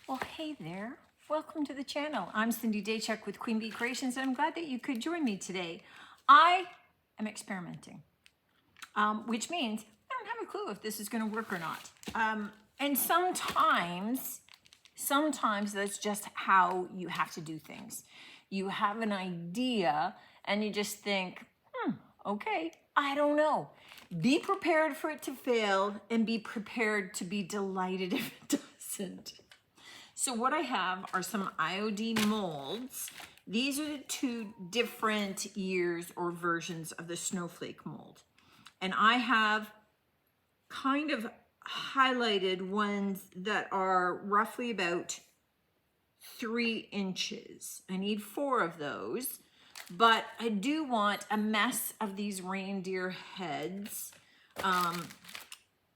Well, hey there. Welcome to the channel. I'm Cindy Daychuk with Queen Bee Creations, and I'm glad that you could join me today. I am experimenting, which means I don't have a clue if this is going to work or not. And sometimes that's just how you have to do things. You have an idea and you just think, okay, I don't know. Be prepared for it to fail and be prepared to be delighted if it doesn't. So what I have are some IOD molds. These are the two different years or versions of the snowflake mold. And I have kind of highlighted ones that are roughly about 3 inches. I need 4 of those, but I do want a mess of these reindeer heads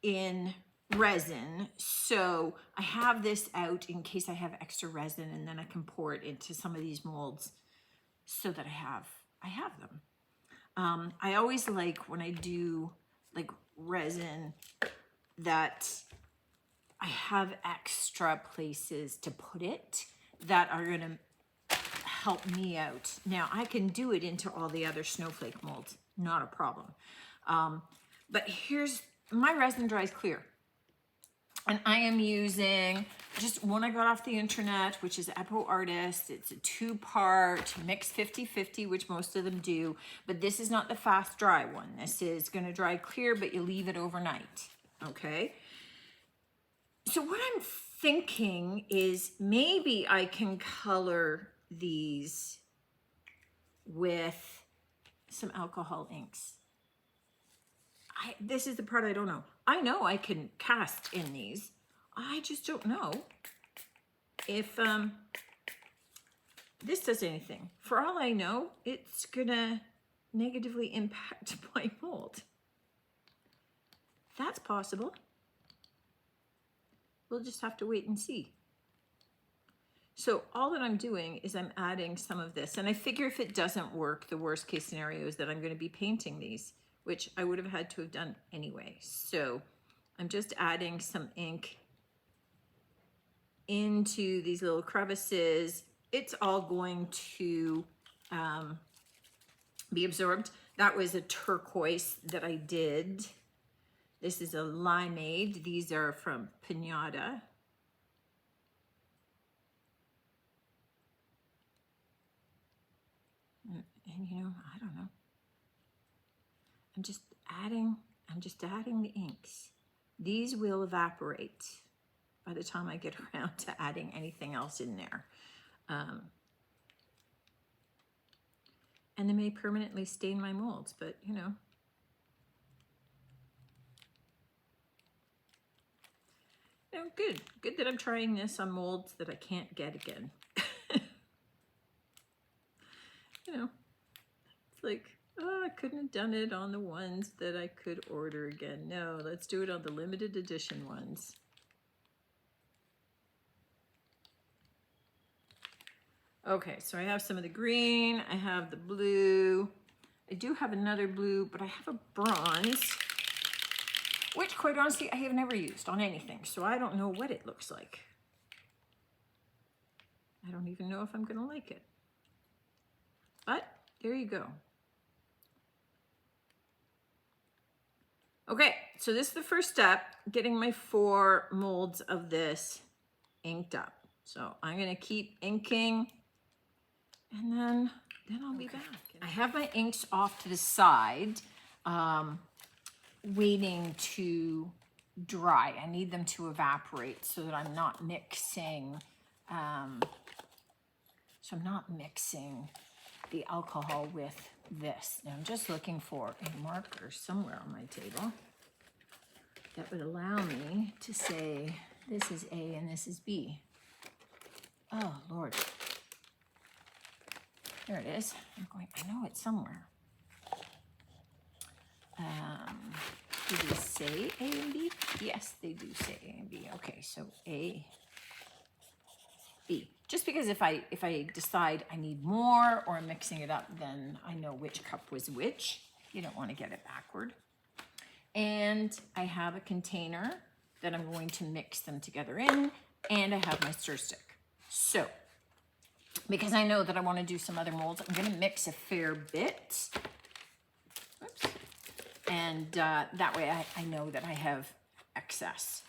in resin. So I have this out in case I have extra resin, and then I can pour it into some of these molds so that I have them. I always like when I do like resin that I have extra places to put it that are gonna help me out. Now I can do it into all the other snowflake molds, not a problem. But here's, my resin dries clear. And I am using just one I got off the internet, which is Epo Artist. It's a 2-part, mixed 50-50, which most of them do. But this is not the fast dry one. This is gonna dry clear, but you leave it overnight, okay? So what I'm thinking is maybe I can color these with some alcohol inks. This is the part I don't know. I know I can cast in these. I just don't know if this does anything. For all I know, it's gonna negatively impact my mold. That's possible. We'll just have to wait and see. So all that I'm doing is I'm adding some of this, and I figure if it doesn't work, the worst case scenario is that I'm going to be painting these, which I would have had to have done anyway. So I'm just adding some ink into these little crevices. It's all going to be absorbed. That was a turquoise that I did. This is a limeade. These are from Pinata. And you know, I don't know. I'm just adding the inks. These will evaporate by the time I get around to adding anything else in there. And they may permanently stain my molds, but you know. No, good. Good that I'm trying this on molds that I can't get again. You know, it's like, oh, I couldn't have done it on the ones that I could order again. No, let's do it on the limited edition ones. Okay, so I have some of the green, I have the blue. I do have another blue, but I have a bronze, which quite honestly, I have never used on anything. So I don't know what it looks like. I don't even know if I'm gonna like it. But there you go. Okay, so this is the first step, getting my 4 molds of this inked up. So I'm gonna keep inking, and then I'll be back. I have my inks off to the side, waiting to dry. I need them to evaporate so that I'm not mixing, the alcohol with this. Now I'm just looking for a marker somewhere on my table that would allow me to say this is A and this is B. Oh Lord, there it is. I'm going, I know it's somewhere. Do they say A and B? Yes, they do say A and B. Okay, so A, B. Just because if I decide I need more or I'm mixing it up, then I know which cup was which. You don't want to get it backward. And I have a container that I'm going to mix them together in. and I have my stir stick. So, because I know that I want to do some other molds, I'm going to mix a fair bit. Oops. And that way I know that I have excess.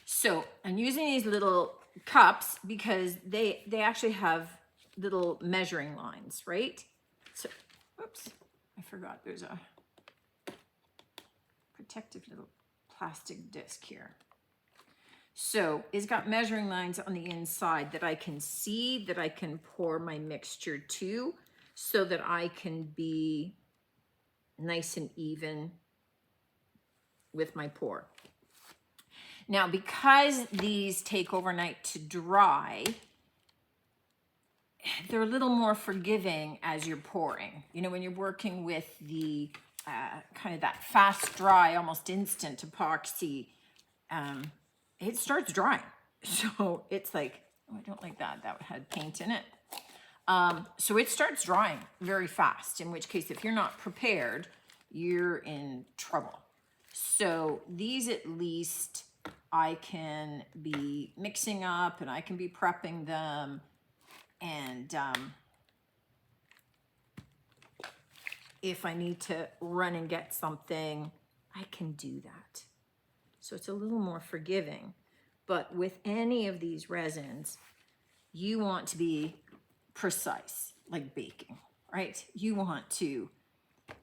So I'm using these little cups because they actually have little measuring lines, right? So, oops, I forgot there's a protective little plastic disc here. So it's got measuring lines on the inside that I can see, that I can pour my mixture to, so that I can be nice and even with my pour. Now, because these take overnight to dry, they're a little more forgiving as you're pouring. You know, when you're working with the kind of that fast dry, almost instant epoxy, it starts drying. So it's like, oh, I don't like that. That had paint in it. So it starts drying very fast, in which case, if you're not prepared, you're in trouble. So these at least I can be mixing up and I can be prepping them. And if I need to run and get something, I can do that. So it's a little more forgiving. But with any of these resins, you want to be precise, like baking, right? You want to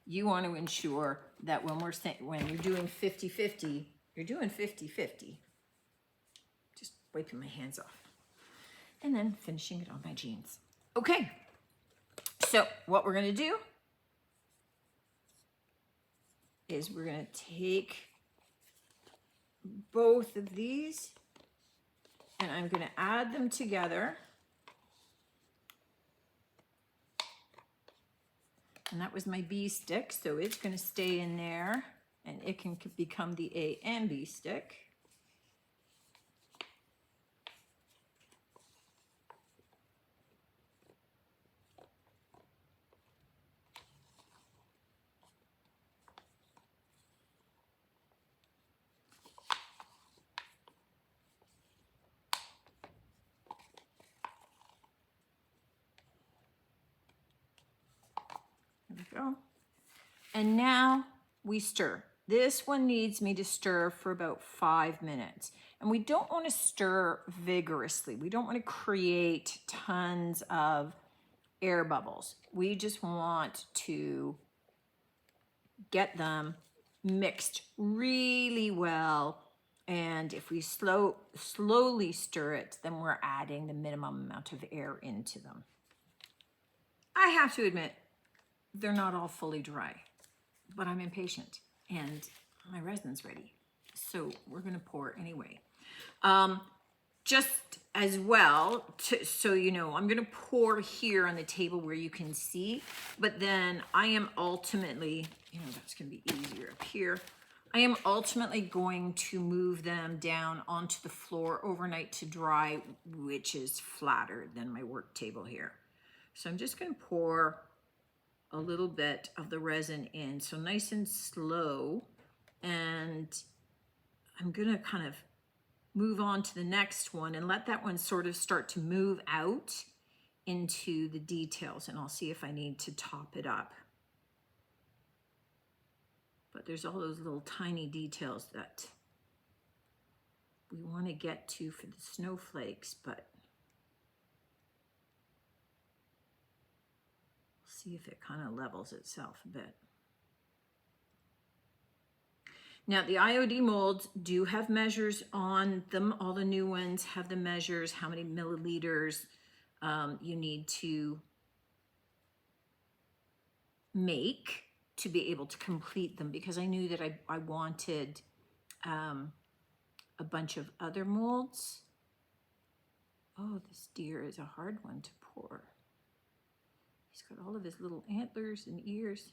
ensure that when you're doing 50-50, you're doing 50-50. Just wiping my hands off. And then finishing it on my jeans. Okay, so what we're gonna do is we're gonna take both of these and I'm gonna add them together. And that was my B stick, so it's gonna stay in there and it can become the A and B stick. There we go. And now we stir. This one needs me to stir for about 5 minutes. And we don't want to stir vigorously. We don't want to create tons of air bubbles. We just want to get them mixed really well. And if we slowly stir it, then we're adding the minimum amount of air into them. I have to admit, they're not all fully dry, but I'm impatient and my resin's ready. So we're gonna pour anyway. Just as well, so you know, I'm gonna pour here on the table where you can see, but then I am ultimately, you know, that's gonna be easier up here. I am ultimately going to move them down onto the floor overnight to dry, which is flatter than my work table here. So I'm just gonna pour a little bit of the resin in, so nice and slow, and I'm gonna kind of move on to the next one and let that one sort of start to move out into the details, and I'll see if I need to top it up. But there's all those little tiny details that we want to get to for the snowflakes, but see if it kind of levels itself a bit. Now the IOD molds do have measures on them. All the new ones have the measures, how many milliliters you need to make to be able to complete them, because I knew that I wanted a bunch of other molds. Oh, this deer is a hard one to pour. He's got all of his little antlers and ears.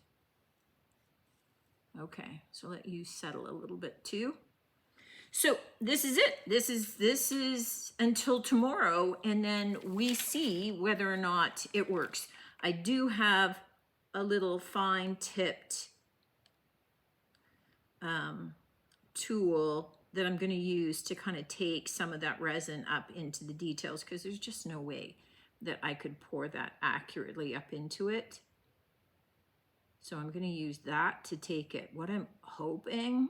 Okay, so let you settle a little bit too. So this is it. This is until tomorrow, and then we see whether or not it works. I do have a little fine tipped tool that I'm going to use to kind of take some of that resin up into the details, because there's just no way that I could pour that accurately up into it. So I'm going to use that to take it. What I'm hoping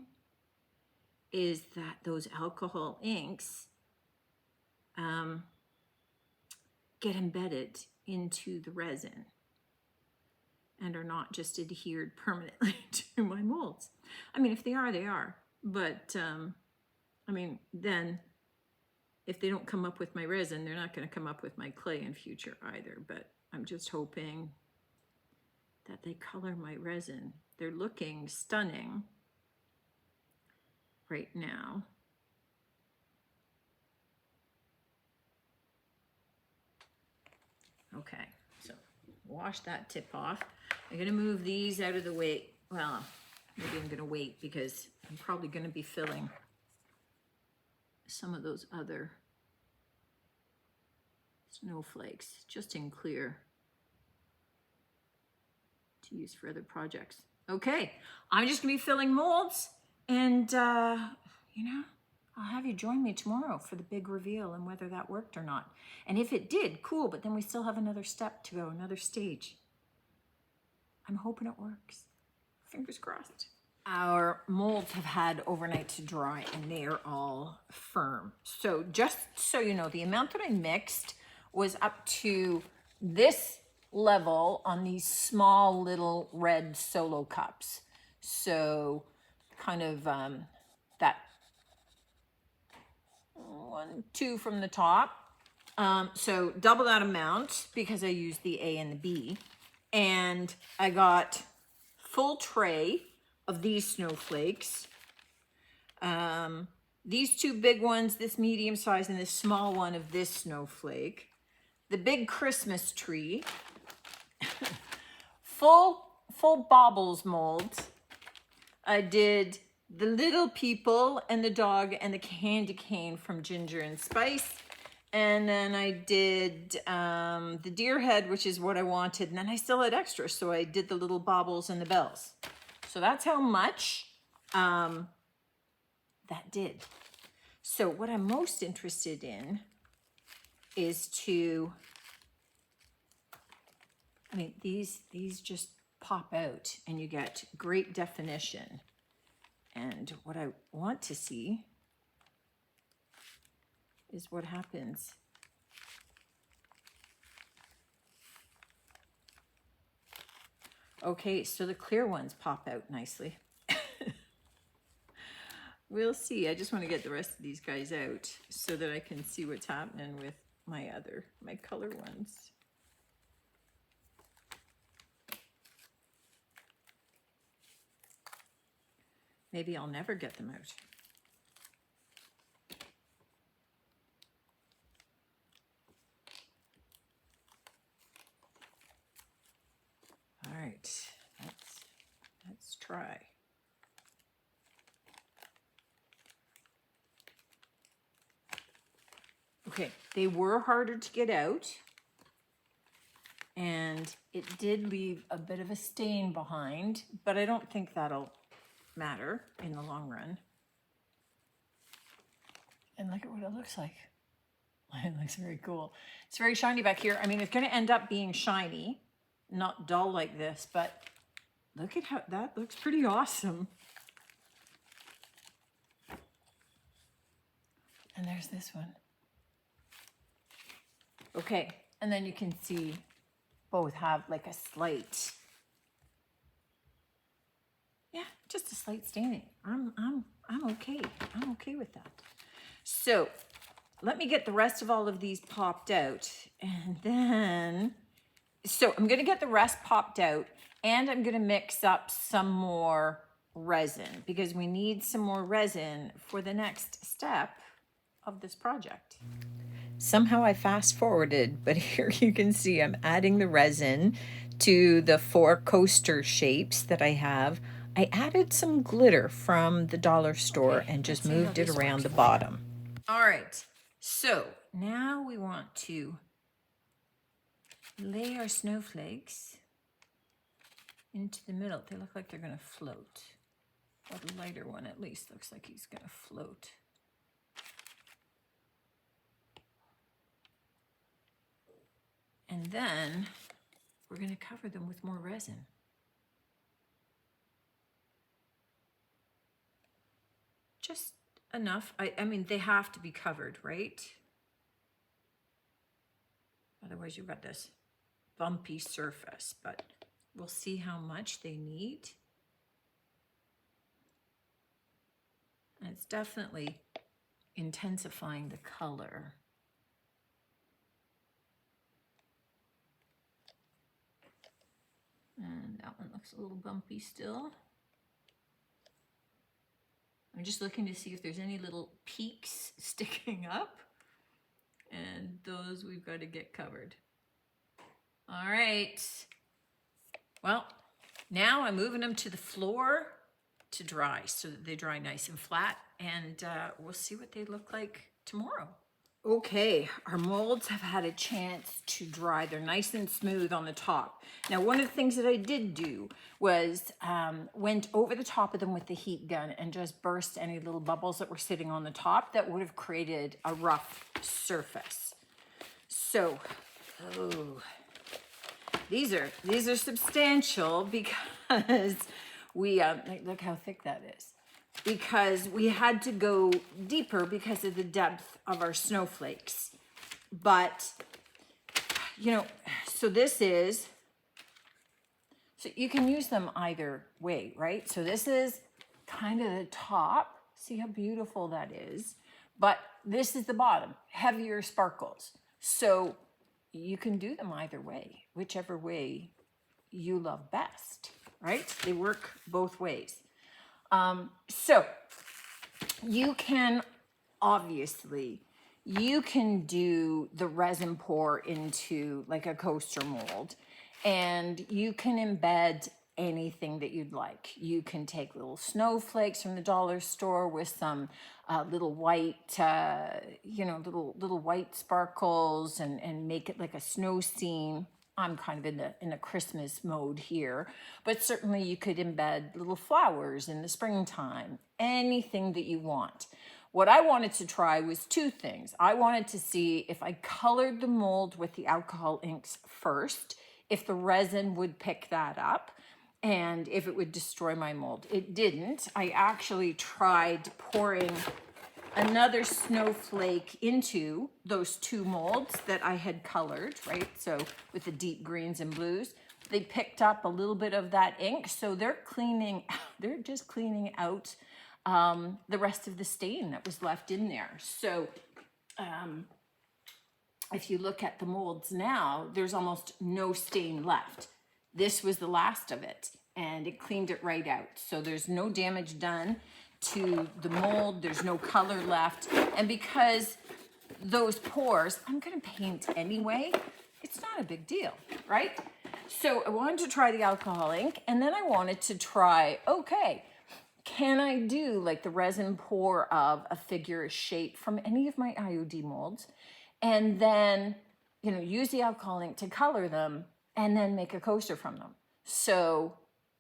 is that those alcohol inks get embedded into the resin and are not just adhered permanently to my molds. I mean, if they are, they are. But, I mean, then if they don't come up with my resin, they're not going to come up with my clay in future either. But I'm just hoping that they color my resin. They're looking stunning right now. Okay, so wash that tip off. I'm gonna move these out of the way. Well, maybe I'm gonna wait because I'm probably gonna be filling some of those other snowflakes just in clear to use for other projects. Okay, I'm just gonna be filling molds, and you know, I'll have you join me tomorrow for the big reveal and whether that worked or not. And if it did, cool, but then we still have another step to go, another stage. I'm hoping it works. Fingers crossed. Our molds have had overnight to dry and they are all firm. So just so you know, the amount that I mixed was up to this level on these small little red solo cups. So kind of that 1, 2 from the top. So double that amount because I used the A and the B. And I got full tray of these snowflakes. These 2 big ones, this medium size and this small one of this snowflake. The big Christmas tree. full baubles molds. I did the little people and the dog and the candy cane from Ginger and Spice. And then I did the deer head, which is what I wanted. And then I still had extra, so I did the little baubles and the bells. So that's how much that did. So what I'm most interested in is to, I mean, these just pop out and you get great definition. And what I want to see is what happens. Okay, so the clear ones pop out nicely. We'll see. I just want to get the rest of these guys out so that I can see what's happening with my color ones. Maybe I'll never get them out. All right, let's try. Okay, they were harder to get out, and it did leave a bit of a stain behind, but I don't think that'll matter in the long run. And look at what it looks like. It looks very cool. It's very shiny back here. I mean, it's going to end up being shiny, not dull like this, but look at how that looks pretty awesome. And there's this one. Okay, and then you can see both have like a slight, yeah, just a slight staining. I'm okay. I'm okay with that. So let me get the rest of all of these popped out, and then, so I'm gonna get the rest popped out, and I'm gonna mix up some more resin because we need some more resin for the next step of this project. Somehow I fast forwarded, but here you can see I'm adding the resin to the 4 coaster shapes that I have. I added some glitter from the dollar store and just moved it around the bottom. All right, so now we want to lay our snowflakes into the middle. They look like they're gonna float. Or the lighter one at least looks like he's gonna float. And then we're gonna cover them with more resin. Just enough. I mean, they have to be covered, right? Otherwise you've got this bumpy surface, but we'll see how much they need. And it's definitely intensifying the color. And that one looks a little bumpy still. I'm just looking to see if there's any little peaks sticking up. And those we've got to get covered. All right. Well, now I'm moving them to the floor to dry so that they dry nice and flat. And we'll see what they look like tomorrow. Okay, our molds have had a chance to dry. They're nice and smooth on the top. Now, one of the things that I did do was went over the top of them with the heat gun and just burst any little bubbles that were sitting on the top that would have created a rough surface. So, these are substantial because we, look how thick that is. Because we had to go deeper because of the depth of our snowflakes. But, you know, so this is, so you can use them either way, right? So this is kind of the top. See how beautiful that is? But this is the bottom, heavier sparkles. So you can do them either way, whichever way you love best, right? They work both ways. So you can, obviously, you can do the resin pour into like a coaster mold, and you can embed anything that you'd like. You can take little snowflakes from the dollar store with some little white, little white sparkles and make it like a snow scene. I'm kind of in the Christmas mode here, but certainly you could embed little flowers in the springtime, anything that you want. What I wanted to try was two things. I wanted to see if I colored the mold with the alcohol inks first, if the resin would pick that up, and if it would destroy my mold. It didn't. I actually tried pouring another snowflake into those two molds that I had colored, right? So with the deep greens and blues, they picked up a little bit of that ink. So they're just cleaning out the rest of the stain that was left in there. So if you look at the molds now, there's almost no stain left. This was the last of it, and it cleaned it right out. So there's no damage done to the mold, there's no color left. And because those pores, I'm gonna paint anyway, it's not a big deal, right? So I wanted to try the alcohol ink, and then I wanted to try, okay, can I do like the resin pour of a figure, a shape from any of my IOD molds, and then, you know, use the alcohol ink to color them and then make a coaster from them. So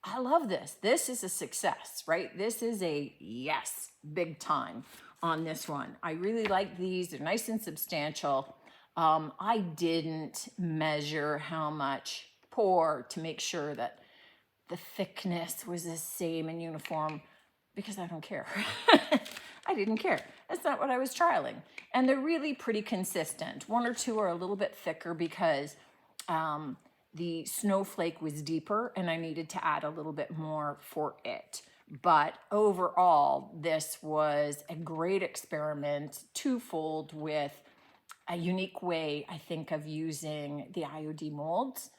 I love this. This is a success, right? This is a yes, big time on this one. I really like these. They're nice and substantial. I didn't measure how much pour to make sure that the thickness was the same and uniform because I don't care. I didn't care. That's not what I was trialing. And they're really pretty consistent. One or two are a little bit thicker because the snowflake was deeper and I needed to add a little bit more for it. But overall, this was a great experiment, twofold, with a unique way, I think, of using the IOD molds,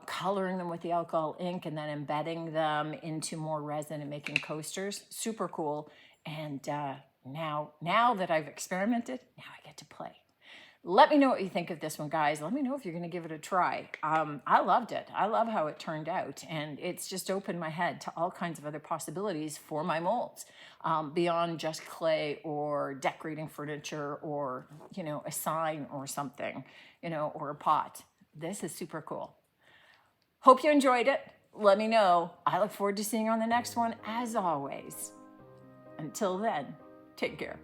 coloring them with the alcohol ink and then embedding them into more resin and making coasters. Super cool. And now that I've experimented, now I get to play. Let me know what you think of this one, guys. Let me know if you're going to give it a try. I loved it. I love how it turned out. And it's just opened my head to all kinds of other possibilities for my molds, beyond just clay or decorating furniture or, you know, a sign or something, you know, or a pot. This is super cool. Hope you enjoyed it. let me know. I look forward to seeing you on the next one, as always. Until then, take care.